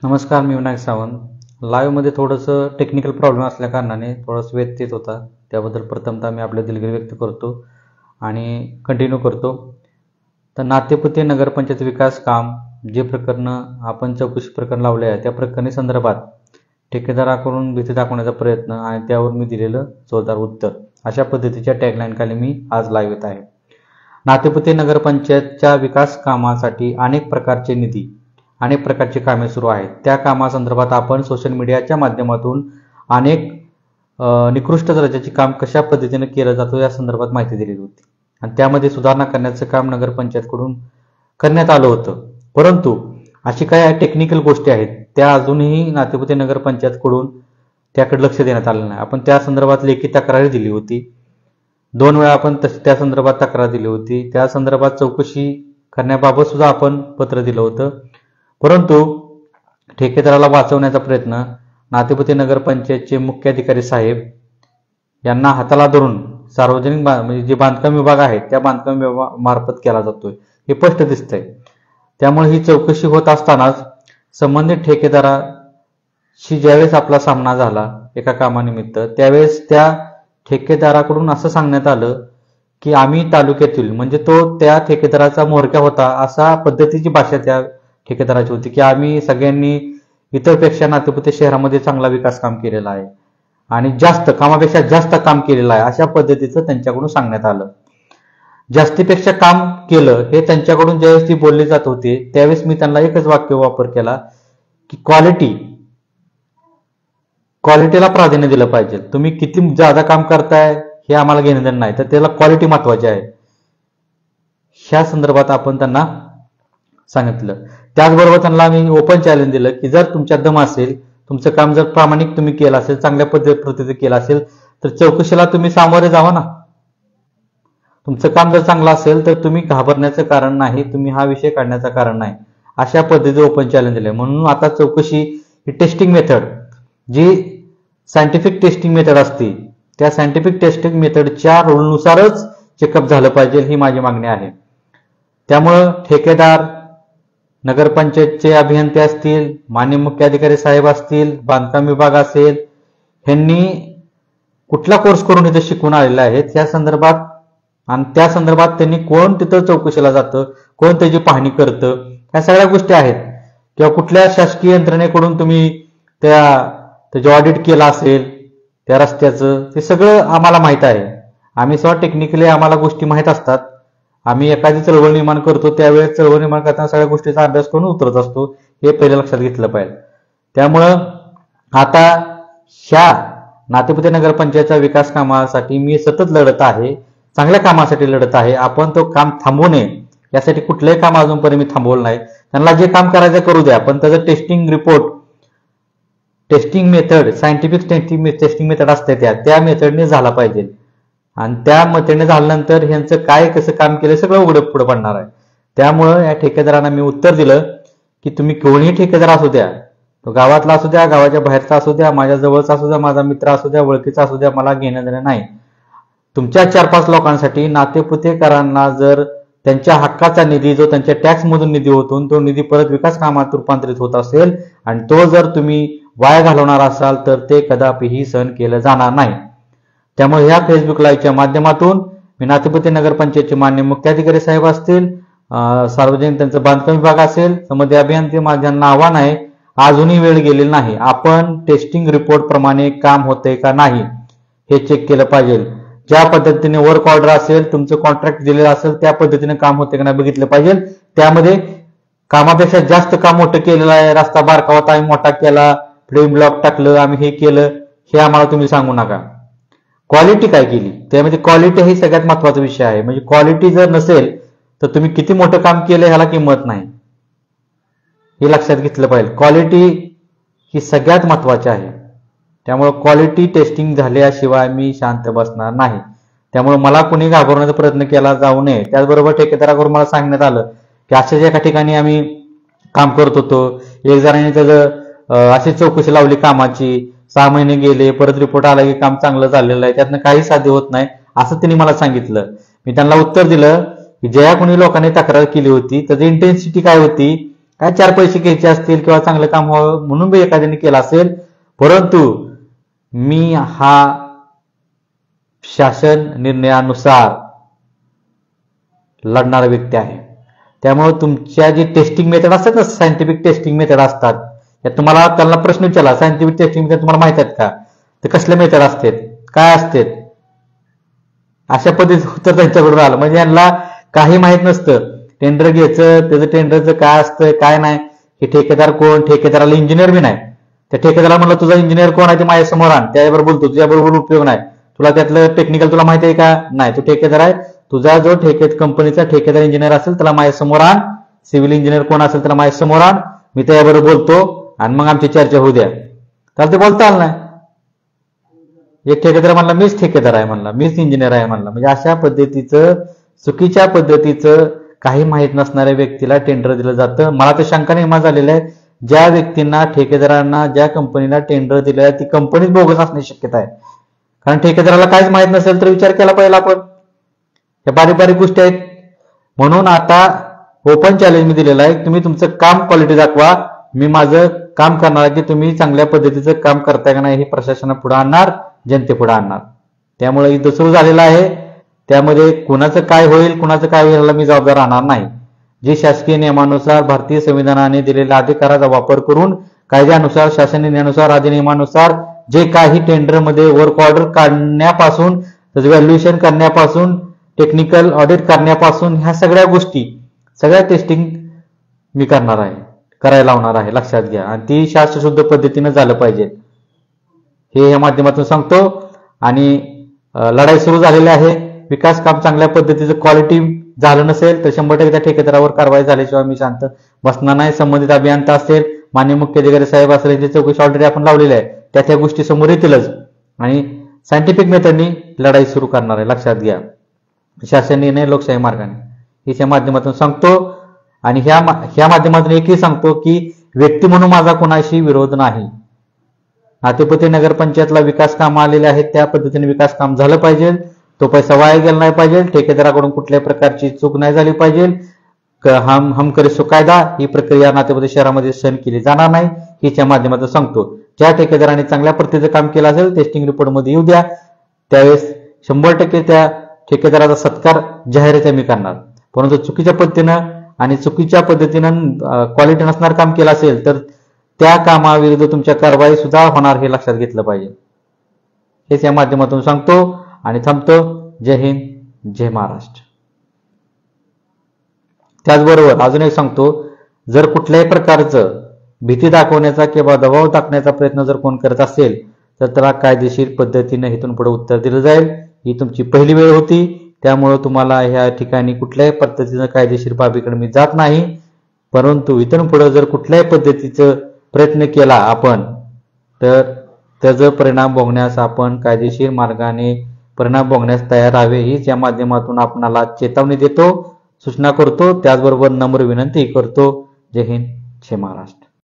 नमस्कार, मी विनायक सावंत. लाईव्हमध्ये थोडंसं technical problem असल्या कारणाने थोडासा व्यत्यय येत होता. त्याबद्दल प्रथमतः मी आपल्या दिलगिरी व्यक्त करतो आणि कंटिन्यू करतो. तर नातेपुते नगरपंचायत विकास काम जे प्रकरणं आपण चौकशी प्रकरण लावले आहे त्या प्रकरणी संदर्भात ठेकेदाराकडून भीती दाखवण्याचा प्रयत्न आणि त्यावर मी दिलेलं जोरदार उत्तर, अशा पद्धतीच्या टॅगलाईन खाली मी आज लाईव्ह येत आहे. नातेपुते नगरपंचायतच्या विकास कामासाठी अनेक प्रकारचे निधी, अनेक प्रकारची कामे सुरू आहेत. त्या कामासंदर्भात आपण सोशल मीडियाच्या माध्यमातून अनेक निकृष्ट दर्जाचे काम कशा पद्धतीने केलं जातं या संदर्भात माहिती दिली होती आणि त्यामध्ये सुधारणा करण्याचं काम नगरपंचायतकडून करण्यात आलं होतं. परंतु अशी काही टेक्निकल गोष्टी आहेत त्या अजूनही नातेपुते नगरपंचायतकडून त्याकडे लक्ष देण्यात आलं नाही. आपण त्या संदर्भात लेखी तक्रार दिली होती. 2 वेळा आपण त्या संदर्भात तक्रार दिली होती. त्या संदर्भात चौकशी करण्याबाबत सुद्धा आपण पत्र दिलं होतं. परंतु ठेकेदाराला वाचवण्याचा प्रयत्न नातेपुते नगरपंचायतचे मुख्याधिकारी साहेब यांना हाताला धरून सार्वजनिक म्हणजे जे बांधकाम विभाग आहे त्या बांधकाम विभागामार्फत केला जातोय हे स्पष्ट दिसतंय. त्यामुळे ही चौकशी होत असतानाच संबंधित ठेकेदाराशी ज्यावेळेस आपला सामना झाला एका कामानिमित्त, त्यावेळेस त्या ठेकेदाराकडून असं सांगण्यात आलं की आम्ही तालुक्यातील, म्हणजे तो त्या ठेकेदाराचा म्होरक्या होता अशा पद्धतीची भाषा त्या ठेकेदाराची होती की आम्ही सगळ्यांनी इतरपेक्षा नातेपुते शहरामध्ये चांगला विकास काम केलेला आहे आणि जास्त कामापेक्षा जास्त काम केलेलं आहे अशा पद्धतीचं त्यांच्याकडून सांगण्यात आलं. जास्तीपेक्षा काम केलं हे त्यांच्याकडून ज्यावेळेस ती बोलले जात होते त्यावेळेस मी त्यांना एकच वाक्य वापर केला की क्वालिटीला प्राधान्य दिलं पाहिजे. तुम्ही किती ज्यादा काम करताय हे आम्हाला घेणं देणं नाही, तर त्याला क्वालिटी महत्वाची आहे. ह्या संदर्भात आपण त्यांना सांगितलं. त्याचबरोबर त्यांना मी ओपन चॅलेंज दिलं की जर तुमच्यात दम असेल, तुमचं काम जर प्रामाणिक तुम्ही केलं असेल, चांगल्या पद्धतीने केलं असेल तर चौकशीला तुम्ही सामोरे जावा ना. तुमचं काम जर चांगलं असेल तर तुम्ही घाबरण्याचं कारण नाही, तुम्ही हा विषय काढण्याचं कारण नाही, अशा पद्धतीचे ओपन चॅलेंज दिले. म्हणून आता चौकशी ही टेस्टिंग मेथड, जी सायंटिफिक टेस्टिंग मेथड असते त्या सायंटिफिक टेस्टिंग मेथडच्या रूलनुसारच चेकअप झालं पाहिजे ही माझी मागणी आहे. त्यामुळं ठेकेदार, नगरपंचायतचे अभियंते असतील, मान्य मुख्याधिकारी साहेब असतील, बांधकाम विभाग असेल, ह्यांनी कुठला कोर्स करून इथे शिकून आलेले आहेत या संदर्भात आणि त्या संदर्भात त्यांनी कोण तिथं चौकशीला जातं, कोण त्याची पाहणी करतं, ह्या सगळ्या गोष्टी आहेत. किंवा कुठल्या शासकीय यंत्रणेकडून तुम्ही त्याचं ऑडिट केलं असेल त्या रस्त्याचं, ते सगळं आम्हाला माहित आहे. आम्ही स्वतः टेक्निकली आम्हाला गोष्टी माहीत असतात. आम्ही एखादी चळवळ निर्माण करतो त्यावेळेस चळवळ निर्माण करताना सगळ्या गोष्टीचा अभ्यास करून उतरत असतो, हे पहिले लक्षात घेतलं पाहिजे. त्यामुळं आता ह्या नातेपुते नगरपंचायतच्या विकास कामासाठी मी सतत लढत आहे, चांगल्या कामासाठी लढत आहे. आपण तो काम थांबवू नये यासाठी कुठलंही काम अजूनपर्यंत मी थांबवलं नाही. त्यांना जे काम करायचं करू द्या, पण त्याचं testing report, testing method, scientific testing method असते त्या मेथडने झाला पाहिजे आणि त्या मेथडने झाल्यानंतर ह्यांचं काय कसं काम केलं सगळं उघडं पुढं पडणार आहे. त्यामुळं या ठेकेदारांना मी उत्तर दिलं की तुम्ही कोणीही ठेकेदार असू द्या, तो गावातला असू द्या, गावाच्या बाहेरचा असू द्या, माझ्या जवळचा असू द्या, माझा मित्र असू द्या, ओळखीचा असू द्या, मला घेणं देणं नाही. तुमच्या 4-5 लोकांसाठी नातेपुतेकरांना जर त्यांच्या हक्काचा निधी, जो त्यांच्या टॅक्समधून निधी होतो तो निधी परत विकास कामात रूपांतरित होत असेल आणि तो जर तुम्ही वाया घालवणार असाल तर ते कदापिही सहन केलं जाणार नाही. त्यामुळे ह्या फेसबुक लाईव्हच्या माध्यमातून मी नातेपुते नगरपंचायतचे मान्य मुख्याधिकारी साहेब असतील, सार्वजनिक त्यांचं बांधकाम विभाग असेल, संबंधित अभियंते, माझ्यांना आव्हान आहे, अजूनही वेळ गेलेली नाही. आपण टेस्टिंग रिपोर्ट प्रमाणे काम होतंय का नाही हे चेक केलं पाहिजे. ज्या पद्धतीने वर्क ऑर्डर असेल, तुमचं कॉन्ट्रॅक्ट दिलेलं असेल त्या पद्धतीने काम होते का नाही बघितलं पाहिजे. त्यामध्ये कामापेक्षा जास्त काम मोठं केलेलं आहे, रस्ता बारका होता आम्ही मोठा केला, फ्रेम ब्लॉक टाकलं, आम्ही हे केलं, हे आम्हाला तुम्ही सांगू नका. क्वालिटी काय केली, त्यामध्ये क्वालिटी ही सगळ्यात महत्वाचा विषय आहे. म्हणजे क्वालिटी जर नसेल तर तुम्ही किती मोठं काम केलं ह्याला किंमत नाही, हे लक्षात घेतलं पाहिजे. क्वालिटी ही सगळ्यात महत्वाची आहे. त्यामुळे क्वालिटी टेस्टिंग झाल्याशिवाय मी शांत बसणार नाही. त्यामुळे मला कोणी घाबरवण्याचा प्रयत्न केला जाऊ नये. त्याचबरोबर ठेकेदाराकडून मला सांगण्यात आलं की अशाच एका ठिकाणी आम्ही काम करत होतो, एक जणांनी त्याचं अशी चौकशी लावली कामाची, 6 महिने गेले, परत रिपोर्ट आला की काम चांगलं झालेलं आहे, त्यातनं काही साध्य होत नाही असं त्यांनी मला सांगितलं. मी त्यांना उत्तर दिलं की ज्या कोणी लोकांनी तक्रार केली होती त्याची इंटेन्सिटी काय होती काय 4 पैसे घ्यायचे असतील किंवा चांगलं काम व्हावं म्हणून बी एखाद्याने केलं असेल, परंतु मी हा शासन निर्णयानुसार लढणारा व्यक्ती आहे. त्यामुळे तुमच्या जी टेस्टिंग मेथड असतात ना, सायंटिफिक टेस्टिंग मेथड असतात, त्यात तुम्हाला त्यांना प्रश्न विचारला, सायंटिफिक टेस्टिंग मेथड तुम्हाला माहित आहेत का, ते कसले मेथड असतात, काय असतात, अशा पद्धतीचं उत्तर त्यांच्याकडून आलं. म्हणजे यांना काही माहित नसतं. टेंडर घ्यायचं, त्याचं टेंडरचं काय असतं काय नाही, हे ठेकेदार कोण, ठेकेदाराला इंजिनियर बी नाही. त्या ठेकेदाराला म्हणलं तुझा इंजिनियर कोण आहे ते माझ्या समोर आण, त्याच्याबरोबर बोलतो, तुझ्याबरोबर उपयोग नाही, तुला त्यातलं टेक्निकल तुला माहिती आहे का, नाही, तू ठेकेदार आहे, तुझा जो कंपनीचा ठेकेदार इंजिनियर असेल त्याला माझ्या समोर आण, सिव्हिल इंजिनियर कोण असेल त्याला माझ्या समोर आण, मी त्याच्याबरोबर बोलतो आणि मग आमची चर्चा होऊ द्या. त्याला ते बोलता आलं नाही. एक ठेकेदार म्हणला मीच ठेकेदार आहे, म्हणला मीच इंजिनियर आहे म्हणला. म्हणजे अशा पद्धतीचं चुकीच्या पद्धतीचं काही माहीत नसणाऱ्या व्यक्तीला टेंडर दिलं जातं. मला तर शंका निर्माण झालेली आहे, ज्या व्यक्तींना ठेकेदारांना ज्या कंपनीला टेंडर दिलं आहे ती कंपनीच बोगस असण्याची शक्यता आहे. कारण ठेकेदाराला काहीच माहित नसेल तर विचार केला पाहिजे आपण. या बारीक बारीक गोष्टी आहेत. म्हणून आता ओपन चॅलेंज मी दिलेलं आहे, तुम्ही तुमचं काम क्वालिटी दाखवा, मी माझं काम करणार की तुम्ही चांगल्या पद्धतीचं काम करताय का नाही हे प्रशासनापुढे आणणार, जनतेपुढे आणणार. त्यामुळे युद्ध सुरू झालेलं आहे. त्यामध्ये कुणाचं काय होईल कुणाचं काय होईल याला मी जबाबदार राहणार नाही. जे शासकीय नियमानुसार भारतीय संविधानाने दिलेल्या अधिकाराचा वापर करून कायद्यानुसार, शासन निर्णयानुसार, अधिनियमानुसार जे काही टेंडरमध्ये वर्क ऑर्डर काढण्यापासून, त्याचं व्हॅल्युएशन करण्यापासून, टेक्निकल ऑडिट करण्यापासून ह्या सगळ्या गोष्टी, सगळ्या टेस्टिंग मी करणार आहे, करायला लावणार आहे, लक्षात घ्या. आणि ती शास्त्रशुद्ध पद्धतीनं झालं पाहिजे हे या माध्यमातून सांगतो. आणि लढाई सुरू झालेली आहे. विकास काम चांगल्या पद्धतीचं क्वालिटी झालं नसेल तर 100% त्या ठेकेदारावर कारवाई झाल्याशिवाय मी शांत बसणार नाही. संबंधित अभियंता असेल, माननीय मुख्याधिकारी साहेब असेल, यांची चौकशी ऑलरेडी आपण लावलेली आहे, त्या गोष्टी समोर येतीलच. आणि सायंटिफिक मेथडनी लढाई सुरू करणार आहे, लक्षात घ्या. शासन निर्णय लोकशाही मार्गाने हिच्या माध्यमातून सांगतो. आणि ह्या माध्यमातून एकही सांगतो की व्यक्ती म्हणून माझा कोणाशी विरोध नाही. नातेपुते नगरपंचायतला विकास काम आलेले आहेत, त्या पद्धतीने विकास काम झालं पाहिजे. तो पैसा वाया गेला नाही पाहिजे. ठेकेदाराकडून कुठल्याही प्रकारची चूक नाही झाली पाहिजे. हम करे सो कायदा ही प्रक्रिया नातेपुते शहरामध्ये सहन केली जाणार नाही, हिच्या माध्यमातून सांगतो. ज्या ठेकेदाराने चांगल्या पद्धतीचं काम केलं असेल टेस्टिंग रिपोर्ट मध्ये येऊ द्या, त्यावेळेस 100% त्या ठेकेदाराचा सत्कार जाहीररित्या मी करणार. परंतु चुकीच्या पद्धतीनं आणि चुकीच्या पद्धतीनं क्वालिटी नसणार काम केलं असेल तर त्या कामाविरुद्ध तुमच्या कारवाई सुद्धा होणार हे लक्षात घेतलं पाहिजे. हेच या माध्यमातून सांगतो आणि थांबतो. जय हिंद, जय महाराष्ट्र. त्याचबरोबर अजून एक सांगतो, जर कुठल्याही प्रकारचं भीती दाखवण्याचा किंवा दबाव टाकण्याचा प्रयत्न जर कोण करत असेल तर त्याला कायदेशीर पद्धतीने इथून पुढे उत्तर दिलं जाईल. ही तुमची पहिली वेळ होती, त्यामुळे तुम्हाला ह्या ठिकाणी कुठल्याही पद्धतीनं कायदेशीर बाबीकडे मी जात नाही. परंतु इथून पुढे जर कुठल्याही पद्धतीचं प्रयत्न केला आपण तर त्याचा परिणाम भोगण्यास आपण कायदेशीर मार्गाने परिणाम भोगण्यास तयार राहावे, हीच या माध्यमातून आपणाला चेतावणी देतो, सूचना करतो. त्याचबरोबर नम्र विनंती करतो. जय हिंद, जय महाराष्ट्र.